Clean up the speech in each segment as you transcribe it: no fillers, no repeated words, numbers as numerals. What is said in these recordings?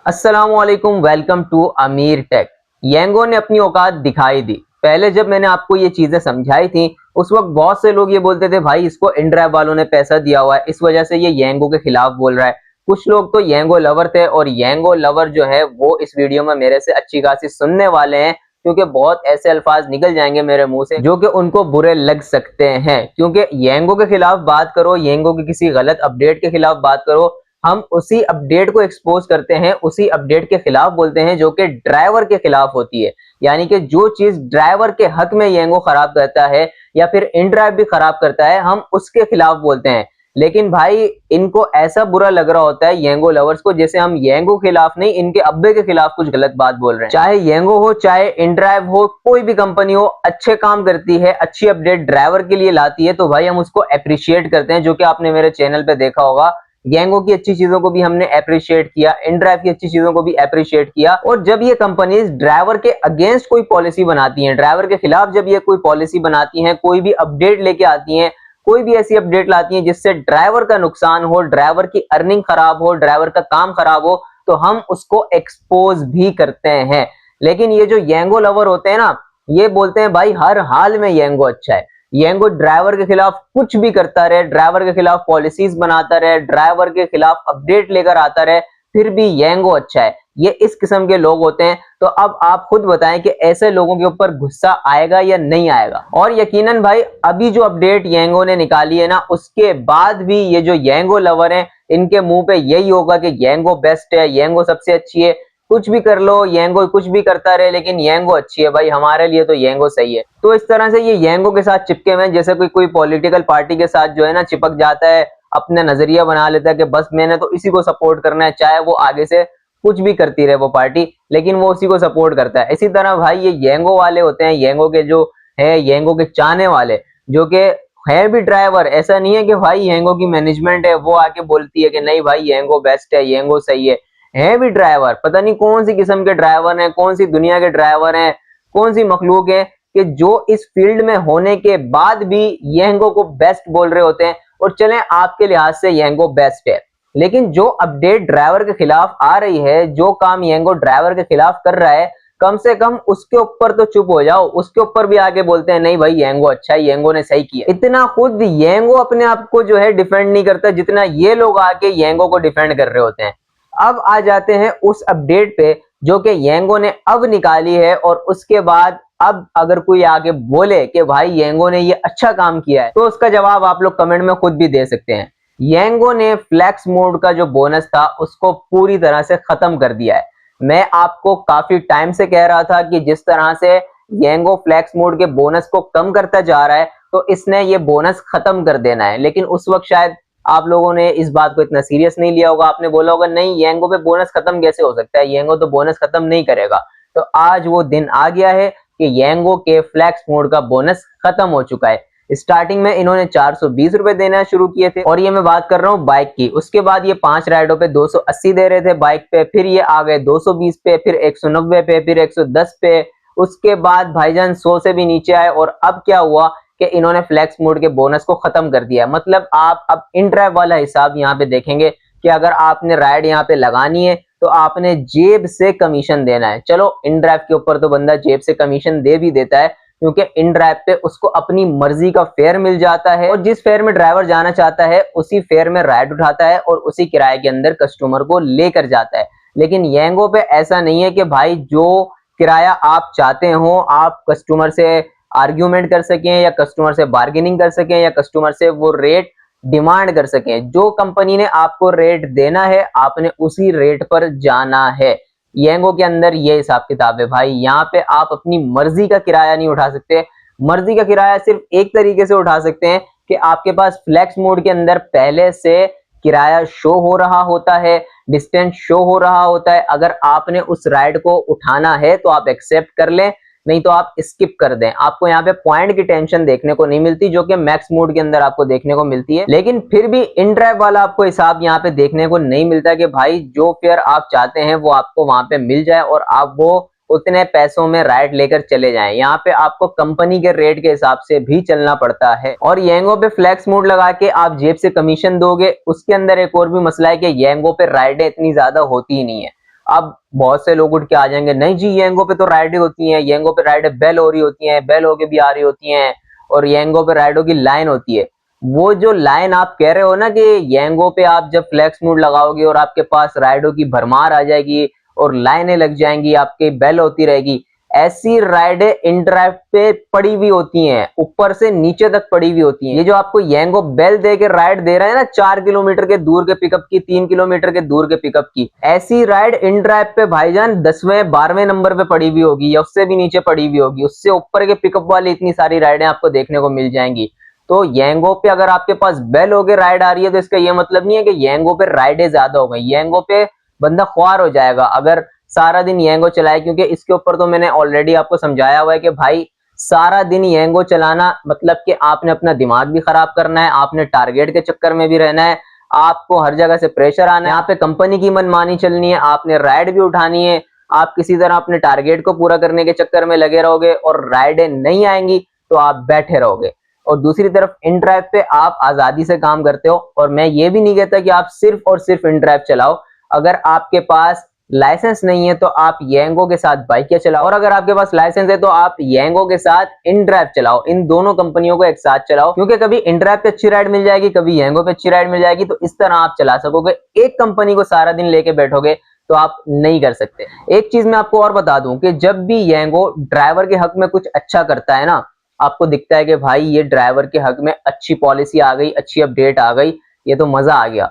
अस्सलामुअलैकुम, welcome to अमीर take. येंगो ने अपनी औकात दिखाई दी। पहले जब मैंने आपको ये चीजें समझाई थी उस वक्त बहुत से लोग ये बोलते थे भाई इसको इनड्राइव वालों ने पैसा दिया हुआ है, इस वजह से ये येंगो के खिलाफ बोल रहा है। कुछ लोग तो येंगो लवर थे और येंगो लवर जो है वो इस वीडियो में मेरे से अच्छी खासी सुनने वाले हैं, क्योंकि बहुत ऐसे अल्फाज निकल जाएंगे मेरे मुंह से जो कि उनको बुरे लग सकते हैं। क्योंकि येंगो के खिलाफ बात करो, येंगो की किसी गलत अपडेट के खिलाफ बात करो, हम उसी अपडेट को एक्सपोज करते हैं, उसी अपडेट के खिलाफ बोलते हैं जो कि ड्राइवर के खिलाफ होती है। यानी कि जो चीज ड्राइवर के हक में येंगो खराब करता है या फिर इनड्राइव भी खराब करता है, हम उसके खिलाफ बोलते हैं। लेकिन भाई इनको ऐसा बुरा लग रहा होता है येंगो लवर्स को, जैसे हम येंगो के खिलाफ नहीं, इनके अब्बे के खिलाफ कुछ गलत बात बोल रहे हैं। चाहे येंगो हो, चाहे इनड्राइव हो, कोई भी कंपनी हो, अच्छे काम करती है, अच्छी अपडेट ड्राइवर के लिए लाती है, तो भाई हम उसको अप्रिशिएट करते हैं। जो कि आपने मेरे चैनल पे देखा होगा, येंगो की अच्छी चीजों को भी हमने अप्रिशिएट किया, इनड्राइव की अच्छी चीजों को भी अप्रिशिएट किया। और जब ये कंपनीज ड्राइवर के अगेंस्ट कोई पॉलिसी बनाती हैं, ड्राइवर के खिलाफ जब ये कोई पॉलिसी बनाती हैं, कोई भी अपडेट लेके आती हैं, कोई भी ऐसी अपडेट लाती हैं जिससे ड्राइवर का नुकसान हो, ड्राइवर की अर्निंग खराब हो, ड्राइवर का काम खराब हो, तो हम उसको एक्सपोज भी करते हैं। लेकिन ये जो येंगो लवर होते हैं ना, ये बोलते हैं भाई हर हाल में येंगो अच्छा है। येंगो ड्राइवर के खिलाफ कुछ भी करता रहे, ड्राइवर के खिलाफ पॉलिसीज बनाता रहे, ड्राइवर के खिलाफ अपडेट लेकर आता रहे, फिर भी येंगो अच्छा है। ये इस किस्म के लोग होते हैं। तो अब आप खुद बताएं कि ऐसे लोगों के ऊपर गुस्सा आएगा या नहीं आएगा। और यकीनन भाई अभी जो अपडेट येंगो ने निकाली है ना, उसके बाद भी ये जो येंगो लवर हैं, इनके मुंह पे यही होगा कि येंगो बेस्ट है, येंगो सबसे अच्छी है। कुछ भी कर लो, येंगो कुछ भी करता रहे, लेकिन येंगो अच्छी है भाई, हमारे लिए तो येंगो सही है। तो इस तरह से ये येंगो के साथ चिपके हुए हैं, जैसे कोई पॉलिटिकल पार्टी के साथ जो है ना चिपक जाता है, अपना नजरिया बना लेता है कि बस मैंने तो इसी को सपोर्ट करना है, चाहे वो आगे से कुछ भी करती रहे वो पार्टी, लेकिन वो उसी को सपोर्ट करता है। इसी तरह भाई ये येंगो वाले होते हैं, येंगो के जो है, येंगो के चाहने वाले, जो कि है भी ड्राइवर। ऐसा नहीं है कि भाई येंगो की मैनेजमेंट है वो आके बोलती है कि नहीं भाई येंगो बेस्ट है, येंगो सही है भी ड्राइवर। पता नहीं कौन सी किस्म के ड्राइवर हैं, कौन सी दुनिया के ड्राइवर हैं, कौन सी मखलूक है कि जो इस फील्ड में होने के बाद भी येंगो को बेस्ट बोल रहे होते हैं। और चलें आपके लिहाज से येंगो बेस्ट है, लेकिन जो अपडेट ड्राइवर के खिलाफ आ रही है, जो काम येंगो ड्राइवर के खिलाफ कर रहा है, कम से कम उसके ऊपर तो चुप हो जाओ। उसके ऊपर भी आगे बोलते हैं नहीं भाई येंगो अच्छा है, येंगो ने सही किया। इतना खुद येंगो अपने आप को जो है डिफेंड नहीं करता जितना ये लोग आके येंगो को डिफेंड कर रहे होते हैं। अब आ जाते हैं उस अपडेट पे जो कि येंगो ने अब निकाली है, और उसके बाद अब अगर कोई आगे बोले कि भाई येंगो ने ये अच्छा काम किया है, तो उसका जवाब आप लोग कमेंट में खुद भी दे सकते हैं। येंगो ने फ्लैक्स मोड का जो बोनस था उसको पूरी तरह से खत्म कर दिया है। मैं आपको काफी टाइम से कह रहा था कि जिस तरह से येंगो फ्लैक्स मोड के बोनस को कम करता जा रहा है, तो इसने ये बोनस खत्म कर देना है। लेकिन उस वक्त शायद आप लोगों ने इस बात को इतना सीरियस नहीं लिया होगा, आपने बोला होगा नहीं येंगो पे बोनस खत्म कैसे हो सकता है, येंगो तो बोनस खत्म नहीं करेगा। तो आज वो दिन आ गया है कि येंगो के फ्लैक्स मोड का बोनस खत्म हो चुका है। स्टार्टिंग में इन्होंने 420 रुपए देना शुरू किए थे, और ये मैं बात कर रहा हूँ बाइक की। उसके बाद ये 5 राइडों पे 280 दे रहे थे बाइक पे, फिर ये आ गए 220 पे, फिर 190 पे, फिर 110 पे। उसके बाद भाईजान 100 से भी नीचे आए, और अब क्या हुआ कि इन्होंने फ्लैक्स मोड के बोनस को खत्म कर दिया। मतलब आप अब इन ड्राइव वाला हिसाब यहाँ पे देखेंगे कि अगर आपने राइड यहाँ पे लगानी है तो आपने जेब से कमीशन देना है। चलो इन ड्राइव के ऊपर तो बंदा जेब से कमीशन दे भी देता है, क्योंकि इन ड्राइव पे उसको अपनी मर्जी का फेयर मिल जाता है, और जिस फेयर में ड्राइवर जाना चाहता है उसी फेयर में राइड उठाता है और उसी किराए के अंदर कस्टमर को लेकर जाता है। लेकिन येंगो पे ऐसा नहीं है कि भाई जो किराया आप चाहते हो आप कस्टमर से आर्ग्यूमेंट कर सकें, या कस्टमर से बार्गेनिंग कर सकें, या कस्टमर से वो रेट डिमांड कर सकें। जो कंपनी ने आपको रेट देना है आपने उसी रेट पर जाना है। येंगो के अंदर ये हिसाब किताब है भाई। यहाँ पे आप अपनी मर्जी का किराया नहीं उठा सकते। मर्जी का किराया सिर्फ एक तरीके से उठा सकते हैं कि आपके पास फ्लैक्स मोड के अंदर पहले से किराया शो हो रहा होता है, डिस्टेंस शो हो रहा होता है। अगर आपने उस राइड को उठाना है तो आप एक्सेप्ट कर लें, नहीं तो आप स्किप कर दें। आपको यहाँ पे पॉइंट की टेंशन देखने को नहीं मिलती, जो कि मैक्स मोड के अंदर आपको देखने को मिलती है। लेकिन फिर भी इन ड्राइव वाला आपको हिसाब यहाँ पे देखने को नहीं मिलता कि भाई जो फेयर आप चाहते हैं वो आपको वहां पे मिल जाए और आप वो उतने पैसों में राइड लेकर चले जाएं। यहाँ पे आपको कंपनी के रेट के हिसाब से भी चलना पड़ता है। और येंगो पे फ्लैक्स मोड लगा के आप जेब से कमीशन दोगे, उसके अंदर एक और भी मसला है कि येंगो पे राइडें इतनी ज्यादा होती ही नहीं है। अब बहुत से लोग उठ के आ जाएंगे, नहीं जी येंगो पे तो राइडें होती हैं, येंगो पे राइडें बेल हो रही होती हैं, बेल होके भी आ रही होती हैं, और येंगो पे राइडों की लाइन होती है। वो जो लाइन आप कह रहे हो ना कि येंगो पे आप जब फ्लेक्स मोड लगाओगे और आपके पास राइडों की भरमार आ जाएगी और लाइनें लग जाएंगी, आपकी बेल होती रहेगी, ऐसी राइडें इंड्राइव पे पड़ी हुई होती हैं, ऊपर से नीचे तक पड़ी हुई होती हैं। ये जो आपको येंगो बेल दे के राइड दे रहे हैं ना, 4 किलोमीटर के दूर के पिकअप की, 3 किलोमीटर के दूर के पिकअप की, ऐसी राइड इंड्राइव पे भाईजान 10वें 12वें नंबर पे पड़ी हुई होगी या उससे भी नीचे पड़ी हुई होगी। उससे ऊपर के पिकअप वाली इतनी सारी राइडें आपको देखने को मिल जाएंगी। तो येंगो पे अगर आपके पास बेल होके राइड आ रही है तो इसका ये मतलब नहीं है कि येंगो पे राइडें ज्यादा हो गई। येंगो पे बंदा ख्वार हो जाएगा अगर सारा दिन येंगो चलाए, क्योंकि इसके ऊपर तो मैंने ऑलरेडी आपको समझाया हुआ है कि भाई सारा दिन येंगो चलाना मतलब कि आपने अपना दिमाग भी खराब करना है, आपने टारगेट के चक्कर में भी रहना है, आपको हर जगह से प्रेशर आना है, यहाँ पे कंपनी की मनमानी चलनी है, आपने राइड भी उठानी है, आप किसी तरह अपने टारगेट को पूरा करने के चक्कर में लगे रहोगे और राइडें नहीं आएंगी तो आप बैठे रहोगे। और दूसरी तरफ इन ड्राइव पे आप आजादी से काम करते हो, और मैं ये भी नहीं कहता कि आप सिर्फ और सिर्फ इन ड्राइव चलाओ। अगर आपके पास लाइसेंस नहीं है तो आप येंगो के साथ बाइक चलाओ, और अगर आपके पास लाइसेंस है तो आप येंगो के साथ इन ड्राइव चलाओ। इन दोनों कंपनियों को एक साथ चलाओ, क्योंकि कभी इन ड्राइव पे अच्छी राइड मिल जाएगी, कभी येंगो पे अच्छी राइड मिल जाएगी, तो इस तरह आप चला सकोगे। एक कंपनी को सारा दिन लेके बैठोगे तो आप नहीं कर सकते। एक चीज मैं आपको और बता दूं कि जब भी येंगो ड्राइवर के हक में कुछ अच्छा करता है ना, आपको दिखता है कि भाई ये ड्राइवर के हक में अच्छी पॉलिसी आ गई, अच्छी अपडेट आ गई, ये तो मजा आ गया,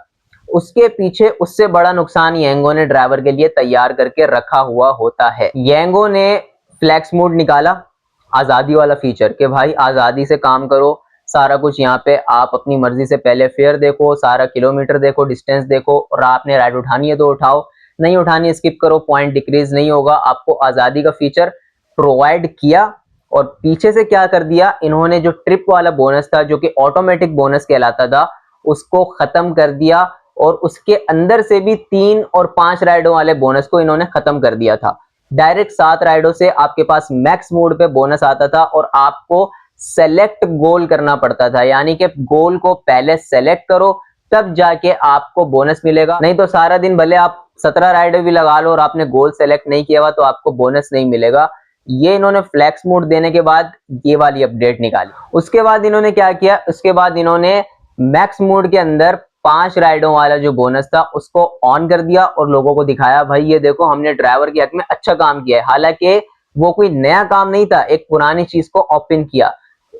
उसके पीछे उससे बड़ा नुकसान येंगो ने ड्राइवर के लिए तैयार करके रखा हुआ होता है। येंगो ने फ्लेक्स मोड निकाला, आजादी वाला फीचर, कि भाई आजादी से काम करो, सारा कुछ यहाँ पे आप अपनी मर्जी से पहले फेयर देखो, सारा किलोमीटर देखो, डिस्टेंस देखो, और आपने राइड उठानी है तो उठाओ, नहीं उठानी है स्किप करो, पॉइंट डिक्रीज नहीं होगा। आपको आजादी का फीचर प्रोवाइड किया। और पीछे से क्या कर दिया इन्होंने, जो ट्रिप वाला बोनस था जो कि ऑटोमेटिक बोनस कहलाता था, उसको खत्म कर दिया, और उसके अंदर से भी 3 और 5 राइडों वाले बोनस को इन्होंने खत्म कर दिया था। डायरेक्ट 7 राइडों से आपके पास मैक्स मोड पे बोनस आता था, और आपको सेलेक्ट गोल करना पड़ता था, यानी कि गोल को पहले सेलेक्ट करो तब जाके आपको बोनस मिलेगा। नहीं तो सारा दिन भले आप 17 राइडर भी लगा लो और आपने गोल सेलेक्ट नहीं किया हुआ तो आपको बोनस नहीं मिलेगा। ये इन्होंने फ्लेक्स मोड देने के बाद ये वाली अपडेट निकाली। उसके बाद इन्होंने क्या किया, उसके बाद इन्होंने मैक्स मोड के अंदर 5 राइडों वाला जो बोनस था उसको ऑन कर दिया और लोगों को दिखाया, भाई ये देखो हमने ड्राइवर के हक में अच्छा काम किया है। हालांकि वो कोई नया काम नहीं था, एक पुरानी चीज को ओपन किया।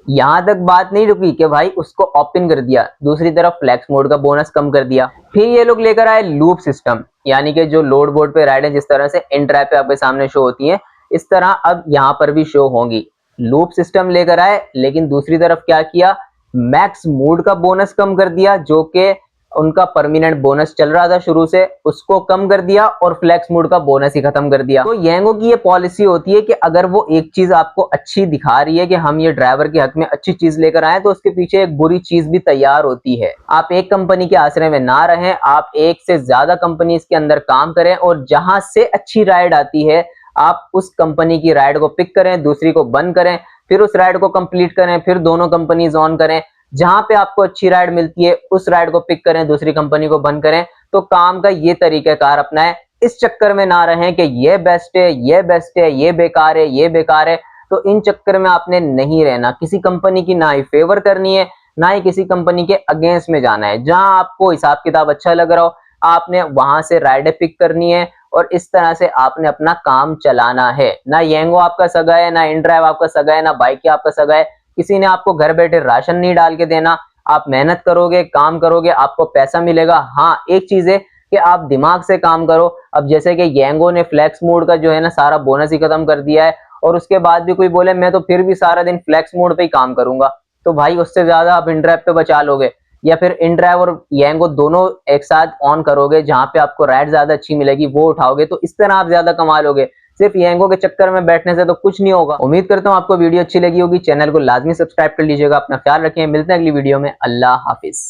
यहां तक बात नहीं रुकी कि भाई उसको ओपन कर दिया, दूसरी तरफ फ्लेक्स मोड का बोनस कम कर दिया। फिर ये लोग लेकर आए लूप सिस्टम, यानी कि जो लोड बोर्ड पे राइडें जिस तरह से इन ड्राइव पे आपके सामने शो होती हैं, इस तरह अब यहां पर भी शो होंगी। लूप सिस्टम लेकर आए, लेकिन दूसरी तरफ क्या किया, मैक्स मोड का बोनस कम कर दिया, जो कि उनका परमानेंट बोनस चल रहा था शुरू से, उसको कम कर दिया, और फ्लेक्स मोड का बोनस ही खत्म कर दिया। तो येंगो की ये पॉलिसी होती है कि अगर वो एक चीज आपको अच्छी दिखा रही है कि हम ये ड्राइवर के हक में अच्छी चीज लेकर आए, तो उसके पीछे एक बुरी चीज भी तैयार होती है। आप एक कंपनी के आश्रय में ना रहें, आप एक से ज्यादा कंपनी के अंदर काम करें, और जहां से अच्छी राइड आती है आप उस कंपनी की राइड को पिक करें, दूसरी को बंद करें, फिर उस राइड को कंप्लीट करें, फिर दोनों कंपनीज ऑन करें। जहां पे आपको अच्छी राइड मिलती है उस राइड को पिक करें, दूसरी कंपनी को बंद करें। तो काम का ये तरीकाकार अपनाएं, इस चक्कर में ना रहें कि ये बेस्ट है, ये बेस्ट है, ये बेकार है, ये बेकार है। तो इन चक्कर में आपने नहीं रहना, किसी कंपनी की ना ही फेवर करनी है, ना ही किसी कंपनी के अगेंस्ट में जाना है। जहां आपको हिसाब किताब अच्छा लग रहा हो आपने वहां से राइडें पिक करनी है, और इस तरह से आपने अपना काम चलाना है। ना येंगो आपका सगा है, ना इन ड्राइव आपका सगा है, ना बाइक आपका सगा है। किसी ने आपको घर बैठे राशन नहीं डाल के देना। आप मेहनत करोगे, काम करोगे, आपको पैसा मिलेगा। हाँ, एक चीज है कि आप दिमाग से काम करो। अब जैसे कि येंगो ने फ्लेक्स मोड का जो है ना सारा बोनस ही खत्म कर दिया है, और उसके बाद भी कोई बोले मैं तो फिर भी सारा दिन फ्लेक्स मोड पे ही काम करूंगा, तो भाई उससे ज्यादा आप इन ड्राइव पे बचा लोगे। या फिर इन ड्राइव और येंगो दोनों एक साथ ऑन करोगे, जहां पे आपको राइड ज्यादा अच्छी मिलेगी वो उठाओगे, तो इस तरह आप ज्यादा कमा लोगे। सिर्फ येंगो के चक्कर में बैठने से तो कुछ नहीं होगा। उम्मीद करता हूं आपको वीडियो अच्छी लगी होगी। चैनल को लाजमी सब्सक्राइब कर लीजिएगा। अपना ख्याल रखें, मिलते हैं अगली वीडियो में। अल्लाह हाफिज।